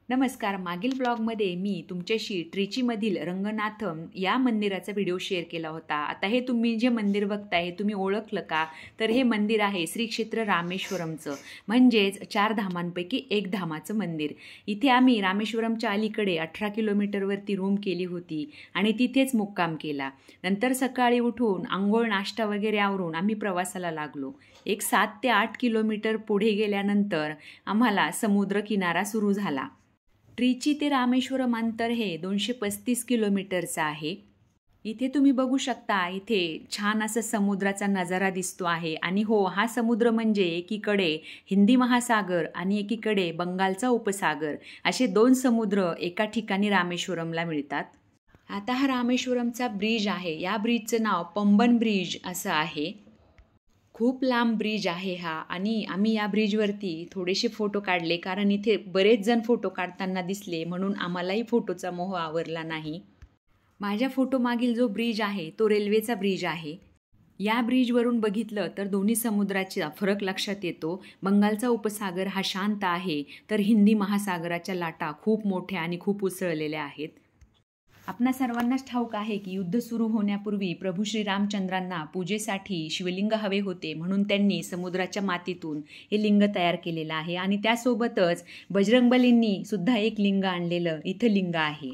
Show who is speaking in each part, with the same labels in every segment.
Speaker 1: नमस्कार. मागील ब्लॉगमध्ये मी तुमच्याशी ट्रिचीमधील रंगनाथम या मंदिराचा व्हिडिओ शेअर केला होता. आता हे तुम्ही जे मंदिर बघताय हे तुम्ही ओळखलं का? तर हे मंदिर आहे श्री क्षेत्र रामेश्वरमचं, म्हणजेच 4 धामांपैकी एक धामाचं मंदिर. इथे आम्ही रामेश्वरमच्या अलीकडे 18 किलोमीटरवरती रूम केली होती आणि तिथेच मुक्काम केला. नंतर सकाळी उठून अंघोळ नाश्ता वगैरे आवरून आम्ही प्रवासाला लागलो. एक 7 ते 8 किलोमीटर पुढे गेल्यानंतर आम्हाला समुद्र किनारा सुरू झाला. ट्रिची ते रामेश्वरम अंतर हे 235 किलोमीटरचं आहे. इथे तुम्ही बघू शकता, इथे छान असं समुद्राचा नजारा दिसतो आहे. आणि हो, हा समुद्र म्हणजे एकीकडे हिंदी महासागर आणि एकीकडे बंगालचा उपसागर, असे 2 समुद्र एका ठिकाणी रामेश्वरमला मिळतात. आता हा रामेश्वरमचा ब्रिज आहे. या ब्रिजचं नाव पंबन ब्रिज असं आहे. खूप लांब ब्रिज आहे हा आणि आम्ही या ब्रिजवरती थोडेसे फोटो काढले, कारण इथे बरेच जण फोटो काढताना दिसले, म्हणून आम्हालाही फोटोचा मोह आवरला नाही. माझ्या फोटोमागील जो ब्रिज आहे तो रेल्वेचा ब्रिज आहे. या ब्रिजवरून बघितलं तर दोन्ही समुद्राचा फरक लक्षात येतो. बंगालचा उपसागर हा शांत आहे, तर हिंदी महासागराच्या लाटा खूप मोठ्या आणि खूप उसळलेल्या आहेत. आपणा सर्वांनाच ठाऊक आहे की युद्ध सुरू होण्यापूर्वी प्रभू श्रीरामचंद्रांना पूजेसाठी शिवलिंग हवे होते, म्हणून त्यांनी समुद्राच्या मातीतून हे लिंग तयार केलेलं आहे. आणि त्यासोबतच बजरंगबलींनी सुद्धा एक लिंग आणलेलं इथं लिंग आहे.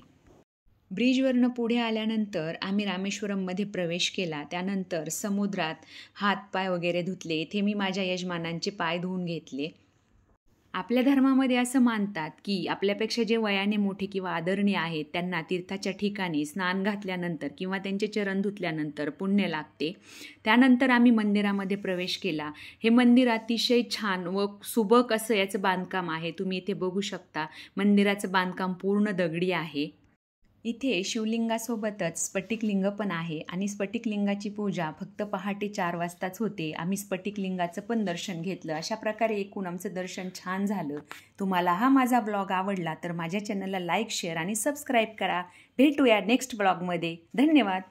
Speaker 1: ब्रिजवरनं पुढे आल्यानंतर आम्ही रामेश्वरममध्ये प्रवेश केला. त्यानंतर समुद्रात हातपाय वगैरे धुतले. इथे मी माझ्या यजमानांचे पाय धुवून घेतले. आपल्या धर्मामध्ये असं मानतात की आपल्यापेक्षा जे वयाने मोठे किंवा आदरणीय आहेत त्यांना तीर्थाच्या ठिकाणी स्नान घातल्यानंतर किंवा त्यांचे चरण धुतल्यानंतर पुण्य लागते. त्यानंतर आम्ही मंदिरामध्ये प्रवेश केला. हे मंदिर अतिशय छान व सुबक असं याचं बांधकाम आहे. तुम्ही इथे बघू शकता, मंदिराचं बांधकाम पूर्ण दगडी आहे. इथे शिवलिंगासोबतच स्फटिकलिंग पण आहे आणि स्फटिकलिंगाची पूजा फक्त पहाटे 4 वाजताच होते. आम्ही स्फटिकलिंगाचं पण दर्शन घेतलं. अशा प्रकारे एकूण आमचं दर्शन छान झालं. तुम्हाला हा माझा ब्लॉग आवडला तर माझ्या चॅनलला लाईक, शेअर आणि सबस्क्राईब करा. भेटूया नेक्स्ट ब्लॉगमध्ये. धन्यवाद.